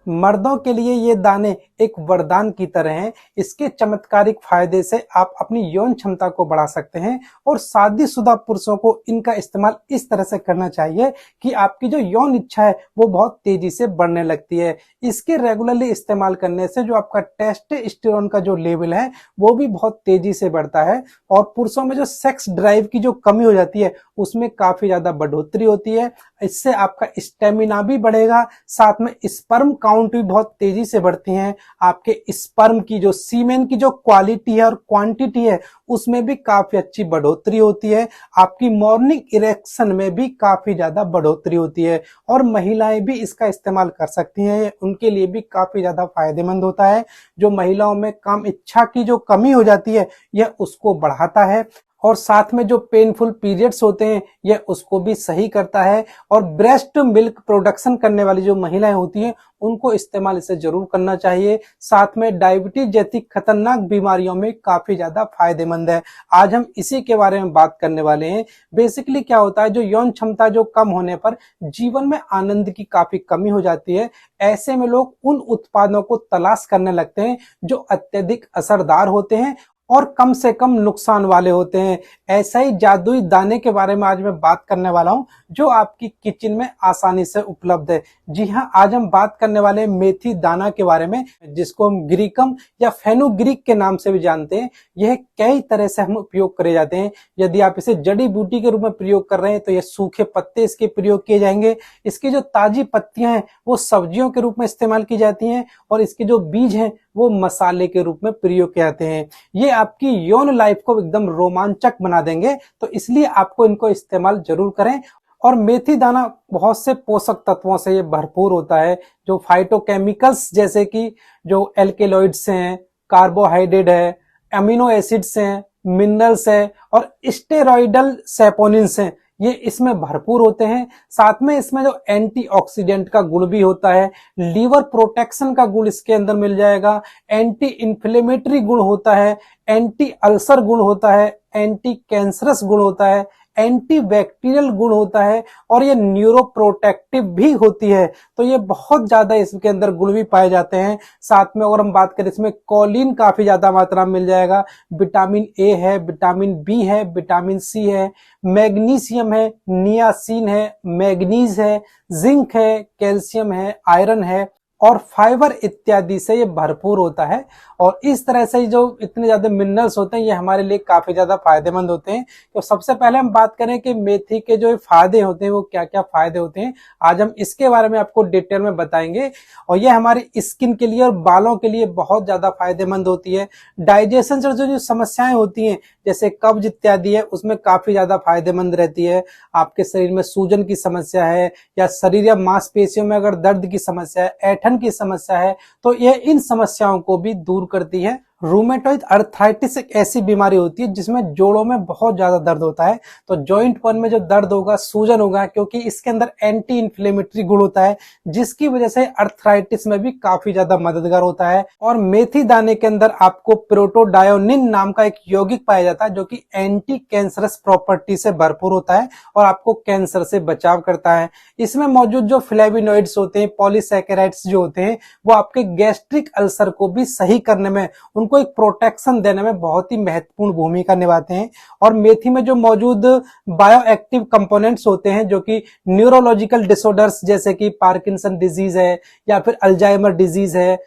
मर्दों के लिए ये दाने एक वरदान की तरह हैं। इसके चमत्कारिक फायदे से आप अपनी यौन क्षमता को बढ़ा सकते हैं और शादीशुदा पुरुषों को इनका इस्तेमाल इस तरह से करना चाहिए कि आपकी जो यौन इच्छा है वो बहुत तेजी से बढ़ने लगती है। इसके रेगुलरली इस्तेमाल करने से जो आपका टेस्टोस्टेरोन का जो लेवल है वो भी बहुत तेजी से बढ़ता है और पुरुषों में जो सेक्स ड्राइव की जो कमी हो जाती है उसमें काफी ज्यादा बढ़ोतरी होती है। इससे आपका स्टेमिना भी बढ़ेगा, साथ में स्पर्म काउंट भी बहुत तेजी से बढ़ती हैं। आपके स्पर्म की जो सीमेन की जो क्वालिटी है और क्वांटिटी है उसमें भी काफी अच्छी बढ़ोतरी होती है। आपकी मॉर्निंग इरेक्शन में भी काफी ज्यादा बढ़ोतरी होती है और महिलाएं भी इसका इस्तेमाल कर सकती हैं। उनके लिए भी काफी ज्यादा फायदेमंद होता है। जो महिलाओं में काम इच्छा की जो कमी हो जाती है यह उसको बढ़ाता है और साथ में जो पेनफुल पीरियड्स होते हैं यह उसको भी सही करता है। और ब्रेस्ट मिल्क प्रोडक्शन करने वाली जो महिलाएं होती हैं उनको इस्तेमाल इसे जरूर करना चाहिए। साथ में डायबिटीज जैसी खतरनाक बीमारियों में काफी ज्यादा फायदेमंद है। आज हम इसी के बारे में बात करने वाले हैं। बेसिकली क्या होता है, जो यौन क्षमता जो कम होने पर जीवन में आनंद की काफी कमी हो जाती है। ऐसे में लोग उन उत्पादों को तलाश करने लगते हैं जो अत्यधिक असरदार होते हैं और कम से कम नुकसान वाले होते हैं। ऐसा ही जादुई दाने के बारे में आज मैं बात करने वाला हूं जो आपकी किचन में आसानी से उपलब्ध है। जी हां, आज हम बात करने वाले हैं मेथी दाना के बारे में, जिसको हम ग्रीकम या फेनुग्रीक के नाम से भी जानते हैं। यह कई तरह से हम उपयोग करे जाते हैं। यदि आप इसे जड़ी बूटी के रूप में प्रयोग कर रहे हैं तो यह सूखे पत्ते इसके प्रयोग किए जाएंगे। इसकी जो ताजी पत्तियां हैं वो सब्जियों के रूप में इस्तेमाल की जाती हैं और इसके जो बीज हैं वो मसाले के रूप में प्रयोग किए जाते हैं। ये आपकी यौन लाइफ को एकदम रोमांचक बना देंगे, तो इसलिए आपको इनको इस्तेमाल जरूर करें। और मेथी दाना बहुत से पोषक तत्वों से ये भरपूर होता है, जो फाइटोकेमिकल्स जैसे कि जो एल्केलॉइड्स हैं, कार्बोहाइड्रेट है, अमीनो एसिड्स हैं, मिनरल्स है और स्टेरॉइडल सैपोनिन्स हैं, ये इसमें भरपूर होते हैं। साथ में इसमें जो एंटीऑक्सीडेंट का गुण भी होता है, लीवर प्रोटेक्शन का गुण इसके अंदर मिल जाएगा, एंटी इन्फ्लेमेटरी गुण होता है, एंटी अल्सर गुण होता है, एंटी कैंसरस गुण होता है, एंटी बैक्टीरियल गुण होता है और ये न्यूरोप्रोटेक्टिव भी होती है। तो ये बहुत ज्यादा इसके अंदर गुण भी पाए जाते हैं। साथ में अगर हम बात करें इसमें कॉलिन काफी ज्यादा मात्रा में मिल जाएगा, विटामिन ए है, विटामिन बी है, विटामिन सी है, मैग्नीशियम है, नियासिन है, मैग्नीज है, जिंक है, कैल्शियम है, आयरन है और फाइबर इत्यादि से ये भरपूर होता है। और इस तरह से जो इतने ज्यादा मिनरल्स होते हैं ये हमारे लिए काफी ज्यादा फायदेमंद होते हैं। तो सबसे पहले हम बात करें कि मेथी के जो फायदे होते हैं वो क्या क्या फायदे होते हैं, आज हम इसके बारे में आपको डिटेल में बताएंगे। और ये हमारी स्किन के लिए और बालों के लिए बहुत ज्यादा फायदेमंद होती है। डाइजेशन से जो समस्याएं होती हैं जैसे कब्ज इत्यादि है उसमें काफी ज्यादा फायदेमंद रहती है। आपके शरीर में सूजन की समस्या है या शरीर या मांसपेशियों में अगर दर्द की समस्या है, ऐठन की समस्या है, तो यह इन समस्याओं को भी दूर करती है। रूमेटॉइड अर्थराइटिस एक ऐसी बीमारी होती है जिसमें जोड़ों में बहुत ज्यादा दर्द होता है। तो जॉइंट वन में जो दर्द होगा, सूजन होगा, क्योंकि इसके अंदर एंटी इन्फ्लेमेटरी गुण होता है जिसकी वजह से अर्थराइटिस में भी काफी ज्यादा मददगार होता है। और मेथी दाने के अंदर आपको प्रोटोडायोनिन नाम का एक यौगिक पाया जाता है जो कि एंटी कैंसरस प्रॉपर्टी से भरपूर होता है और आपको कैंसर से बचाव करता है। इसमें मौजूद जो फ्लेविनॉइड्स होते हैं, पॉलीसैकेराइड्स जो होते हैं, वो आपके गैस्ट्रिक अल्सर को भी सही करने में, उनको एक प्रोटेक्शन देने में बहुत ही महत्वपूर्ण भूमिका निभाते हैं। और मेथी में जो मौजूद बायोएक्टिव कंपोनेंट्स होते हैं जो कि न्यूरोलॉजिकल डिसऑर्डर्स जैसे कि पार्किंसन डिजीज है या फिर अल्जाइमर डिजीज है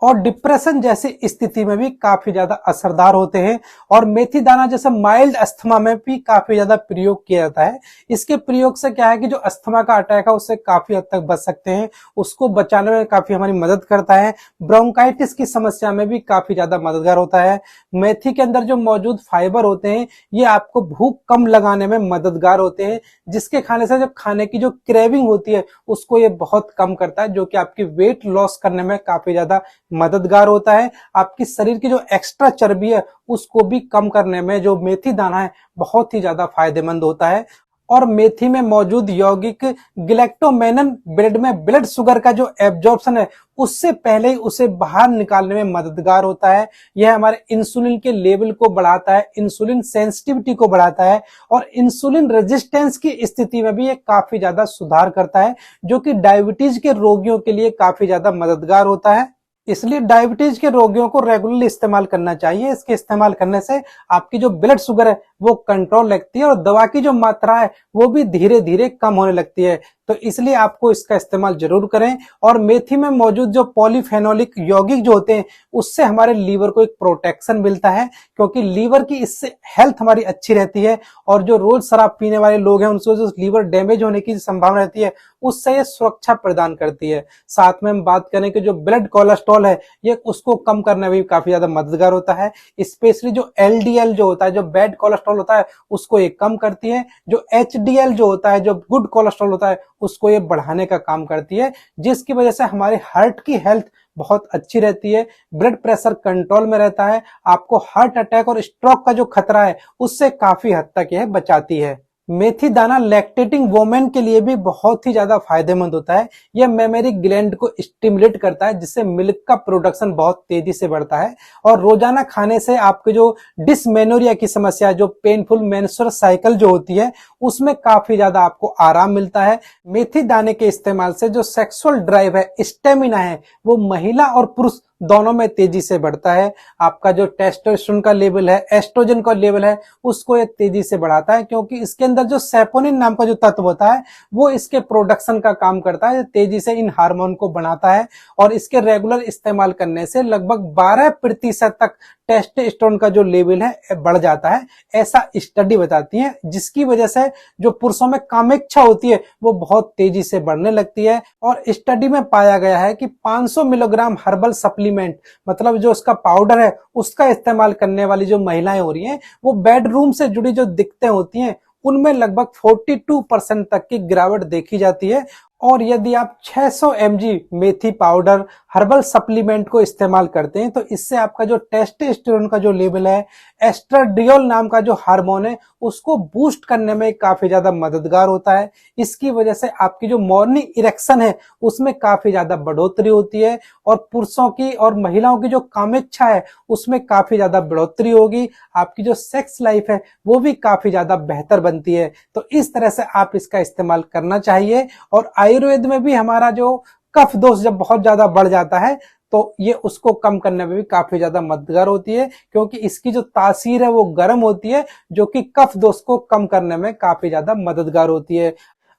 और डिप्रेशन जैसी स्थिति में भी काफी ज्यादा असरदार होते हैं। और मेथी दाना जैसे माइल्ड अस्थमा में भी काफी ज्यादा प्रयोग किया जाता है। इसके प्रयोग से क्या है कि जो अस्थमा का अटैक है उससे काफी हद तक बच सकते हैं, उसको बचाने में काफी हमारी मदद करता है। ब्रोंकाइटिस की समस्या में भी काफी ज्यादा मददगार होता है। मेथी के अंदर जो मौजूद फाइबर होते हैं ये आपको भूख कम लगाने में मददगार होते हैं, जिसके खाने से जो खाने की जो क्रेविंग होती है उसको ये बहुत कम करता है, जो कि आपकी वेट लॉस करने में काफी ज्यादा मददगार होता है। आपकी शरीर की जो एक्स्ट्रा चर्बी है उसको भी कम करने में जो मेथी दाना है बहुत ही ज्यादा फायदेमंद होता है। और मेथी में मौजूद यौगिक गिलैक्टोमेनन ब्लड में ब्लड शुगर का जो एब्जॉर्प्शन है उससे पहले ही उसे बाहर निकालने में मददगार होता है। यह हमारे इंसुलिन के लेवल को बढ़ाता है, इंसुलिन सेंसिटिविटी को बढ़ाता है और इंसुलिन रेजिस्टेंस की स्थिति में भी ये काफी ज्यादा सुधार करता है, जो कि डायबिटीज के रोगियों के लिए काफी ज्यादा मददगार होता है। इसलिए डायबिटीज के रोगियों को रेगुलरली इस्तेमाल करना चाहिए। इसके इस्तेमाल करने से आपकी जो ब्लड शुगर है वो कंट्रोल रखती है और दवा की जो मात्रा है वो भी धीरे धीरे कम होने लगती है। तो इसलिए आपको इसका इस्तेमाल जरूर करें। और मेथी में मौजूद जो पॉलीफेनोलिक यौगिक जो होते हैं उससे हमारे लीवर को एक प्रोटेक्शन मिलता है, क्योंकि लीवर की इससे हेल्थ हमारी अच्छी रहती है और जो रोज शराब पीने वाले लोग हैं उनसे जो लीवर डैमेज होने की संभावना रहती है उससे ये सुरक्षा प्रदान करती है। साथ में हम बात करें कि जो ब्लड कोलेस्ट्रॉल है ये उसको कम करने में भी काफी ज्यादा मददगार होता है। स्पेशली जो एलडीएल जो होता है, जो बैड कोलेस्ट्रॉल होता है, उसको ये कम करती है। जो एचडीएल जो होता है, जो गुड कोलेस्ट्रॉल होता है, उसको ये बढ़ाने का काम करती है, जिसकी वजह से हमारे हार्ट की हेल्थ बहुत अच्छी रहती है, ब्लड प्रेशर कंट्रोल में रहता है, आपको हार्ट अटैक और स्ट्रोक का जो खतरा है उससे काफी हद तक यह बचाती है। मेथी दाना लैक्टेटिंग वोमेन के लिए भी बहुत ही ज्यादा फायदेमंद होता है। यह मेमोरी ग्लैंड को स्टिमुलेट करता है, जिससे मिल्क का प्रोडक्शन बहुत तेजी से बढ़ता है और रोजाना खाने से आपके जो डिसमेनोरिया की समस्या, जो पेनफुल मेंस्ट्रुअल साइकिल जो होती है, उसमें काफी ज्यादा आपको आराम मिलता है। मेथी दाने के इस्तेमाल से जो सेक्सुअल ड्राइव है, स्टेमिना है, वो महिला और पुरुष दोनों में तेजी से बढ़ता है। आपका जो टेस्टोस्टेरोन का लेवल है, एस्ट्रोजन का लेवल है, उसको ये तेजी से बढ़ाता है, क्योंकि इसके अंदर जो सेपोनिन नाम का जो तत्व होता है वो इसके प्रोडक्शन का काम करता है, तेजी से इन हार्मोन को बनाता है। और इसके रेगुलर इस्तेमाल करने से लगभग 12% तक टेस्टोस्टेरोन का जो लेवल है बढ़ जाता है, ऐसा स्टडी बताती है, जिसकी वजह से जो पुरुषों में कामेच्छा होती है वो बहुत तेजी से बढ़ने लगती है। और स्टडी में पाया गया है कि 500 मिलीग्राम हर्बल सप्लीमेंट, मतलब जो उसका पाउडर है, उसका इस्तेमाल करने वाली जो महिलाएं हो रही हैं वो बेडरूम से जुड़ी जो दिक्कतें होती हैं उनमें लगभग 42% तक की गिरावट देखी जाती है। और यदि आप 600 mg मेथी पाउडर हर्बल सप्लीमेंट को इस्तेमाल करते हैं तो इससे आपका जो टेस्टोस्टेरोन का जो लेवल है, एस्ट्राडियोल नाम का जो हार्मोन है, उसको बूस्ट करने में काफी ज्यादा मददगार होता है। इसकी वजह से आपकी जो मॉर्निंग इरेक्शन है उसमें काफी ज्यादा बढ़ोतरी होती है और पुरुषों की और महिलाओं की जो कामेच्छा है उसमें काफी ज्यादा बढ़ोतरी होगी। आपकी जो सेक्स लाइफ है वो भी काफी ज्यादा बेहतर बनती है। तो इस तरह से आप इसका इस्तेमाल करना चाहिए। और आयुर्वेद में भी हमारा जो कफ दोष जब बहुत ज्यादा बढ़ जाता है तो ये उसको कम करने में भी काफी ज्यादा मददगार होती है, क्योंकि इसकी जो तासीर है वो गर्म होती है, जो कि कफ दोष को कम करने में काफी ज्यादा मददगार होती है।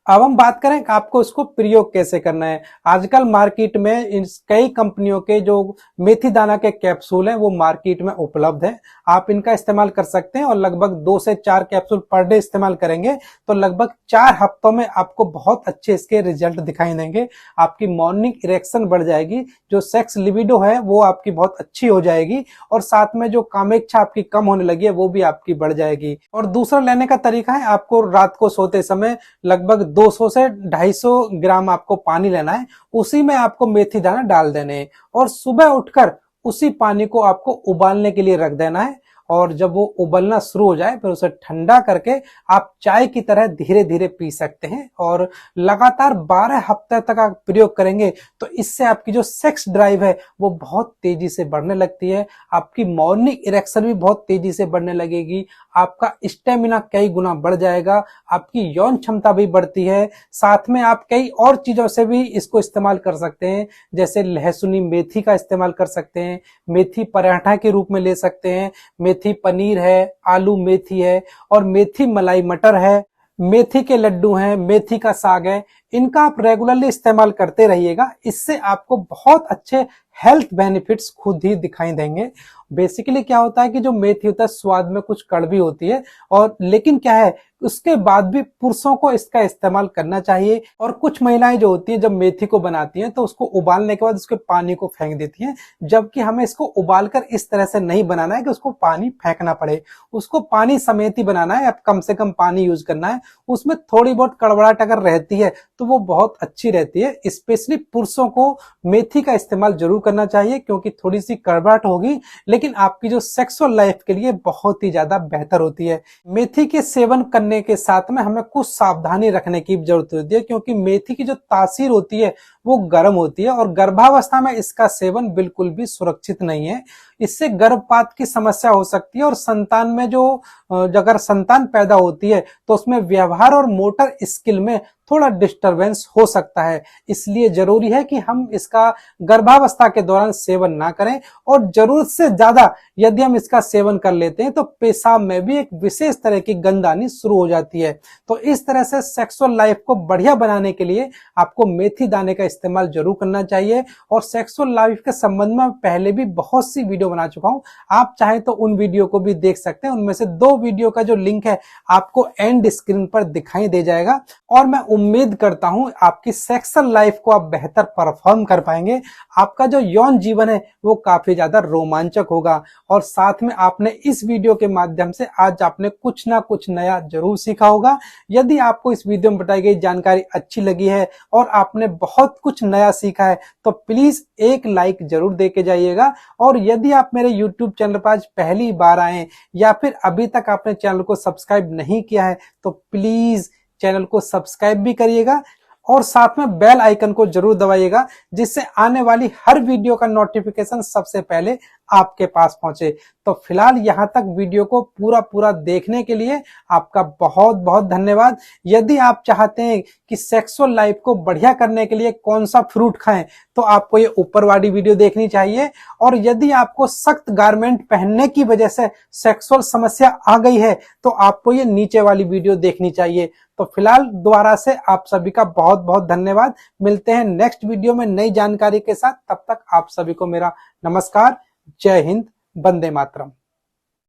अब हम बात करें कि आपको इसको प्रयोग कैसे करना है। आजकल मार्केट में कई कंपनियों के जो मेथी दाना के कैप्सूल हैं वो मार्केट में उपलब्ध है। आप इनका इस्तेमाल कर सकते हैं और लगभग 2 से 4 कैप्सूल पर डे इस्तेमाल करेंगे तो लगभग 4 हफ्तों में आपको बहुत अच्छे इसके रिजल्ट दिखाई देंगे। आपकी मॉर्निंग इरेक्शन बढ़ जाएगी, जो सेक्स लिबिडो है वो आपकी बहुत अच्छी हो जाएगी और साथ में जो कामेच्छा आपकी कम होने लगी है वो भी आपकी बढ़ जाएगी। और दूसरा लेने का तरीका है, आपको रात को सोते समय लगभग 200 से 250 ग्राम आपको पानी लेना है, उसी में आपको मेथी दाना डाल देने हैं और सुबह उठकर उसी पानी को आपको उबालने के लिए रख देना है। और जब वो उबलना शुरू हो जाए फिर उसे ठंडा करके आप चाय की तरह धीरे धीरे पी सकते हैं। और लगातार 12 हफ्ते तक आप प्रयोग करेंगे तो इससे आपकी जो सेक्स ड्राइव है वो बहुत तेजी से बढ़ने लगती है, आपकी मॉर्निंग इरेक्शन भी बहुत तेजी से बढ़ने लगेगी, आपका स्टेमिना कई गुना बढ़ जाएगा, आपकी यौन क्षमता भी बढ़ती है। साथ में आप कई और चीजों से भी इसको इस्तेमाल कर सकते हैं, जैसे लहसुनी मेथी का इस्तेमाल कर सकते हैं, मेथी पराठा के रूप में ले सकते हैं, मेथी पनीर है, आलू मेथी है और मेथी मलाई मटर है, मेथी के लड्डू हैं, मेथी का साग है। इनका आप रेगुलरली इस्तेमाल करते रहिएगा, इससे आपको बहुत अच्छे हेल्थ बेनिफिट्स खुद ही दिखाई देंगे। बेसिकली क्या होता है कि जो मेथी होता है स्वाद में कुछ कड़वी होती है, और लेकिन क्या है उसके बाद भी पुरुषों को इसका इस्तेमाल करना चाहिए। और कुछ महिलाएं जो होती हैं जब मेथी को बनाती हैं तो उसको उबालने के बाद उसके पानी को फेंक देती हैं, जबकि हमें इसको उबालकर इस तरह से नहीं बनाना है कि उसको पानी फेंकना पड़े, उसको पानी समेत ही बनाना है। अब कम से कम पानी यूज करना है, उसमें थोड़ी बहुत कड़वाहट अगर रहती है तो वो बहुत अच्छी रहती है। स्पेशली पुरुषों को मेथी का इस्तेमाल जरूर करना चाहिए, क्योंकि थोड़ी सी कड़वाहट होगी लेकिन आपकी जो सेक्सुअल लाइफ के लिए बहुत ही ज्यादा बेहतर होती है। मेथी के सेवन करने के साथ में हमें कुछ सावधानी रखने की जरूरत होती है, क्योंकि मेथी की जो तासीर होती है वो गर्म होती है और गर्भावस्था में इसका सेवन बिल्कुल भी सुरक्षित नहीं है। इससे गर्भपात की समस्या हो सकती है और संतान में जो अगर संतान पैदा होती है तो उसमें व्यवहार और मोटर स्किल में थोड़ा डिस्टरबेंस हो सकता है। इसलिए जरूरी है कि हम इसका गर्भावस्था के दौरान सेवन ना करें, और जरूरत से ज्यादा यदि हम इसका सेवन कर लेते हैं तो पेशाब में भी एक विशेष तरह की गंध आनी शुरू हो जाती है। तो इस तरह से सेक्सुअल लाइफ को बढ़िया बनाने के लिए आपको मेथी दाने का इस्तेमाल जरूर करना चाहिए। और सेक्सुअल लाइफ के संबंध में पहले भी बहुत सी वीडियो बना चुका हूं, आप चाहे तो उन वीडियो को भी देख सकते हैं। उनमें से 2 वीडियो का जो लिंक है आपको एंड स्क्रीन पर दिखाई दे जाएगा। और मैं उम्मीद करता हूं आपकी सेक्सुअल लाइफ को आप बेहतर परफॉर्म कर पाएंगे। आपका जो यौन जीवन है वो काफी ज्यादा रोमांचक होगा। और साथ में आपने इस वीडियो के माध्यम से आज आपने कुछ ना कुछ नया जरूर सीखा होगा। यदि आपको इस वीडियो में बताई गई जानकारी अच्छी लगी है और आपने बहुत कुछ नया सीखा है तो प्लीज एक लाइक जरूर देके जाइएगा। और यदि आप मेरे YouTube चैनल पर आज पहली बार आए या फिर अभी तक आपने चैनल को सब्सक्राइब नहीं किया है तो प्लीज चैनल को सब्सक्राइब भी करिएगा और साथ में बेल आइकन को जरूर दबाइएगा, जिससे आने वाली हर वीडियो का नोटिफिकेशन सबसे पहले आपके पास पहुंचे। तो फिलहाल यहाँ तक वीडियो को पूरा देखने के लिए आपका बहुत बहुत धन्यवाद। यदि आप चाहते हैं कि सेक्सुअल लाइफ को बढ़िया करने के लिए कौन सा फ्रूट खाएं तो आपको ये ऊपर वाली वीडियो देखनी चाहिए। और यदि आपको सख्त गारमेंट पहनने की वजह से सेक्सुअल समस्या आ गई है तो आपको ये नीचे वाली वीडियो देखनी चाहिए। तो फिलहाल दोबारा से आप सभी का बहुत बहुत धन्यवाद। मिलते हैं नेक्स्ट वीडियो में नई जानकारी के साथ। तब तक आप सभी को मेरा नमस्कार। जय हिंद, वंदे मातरम।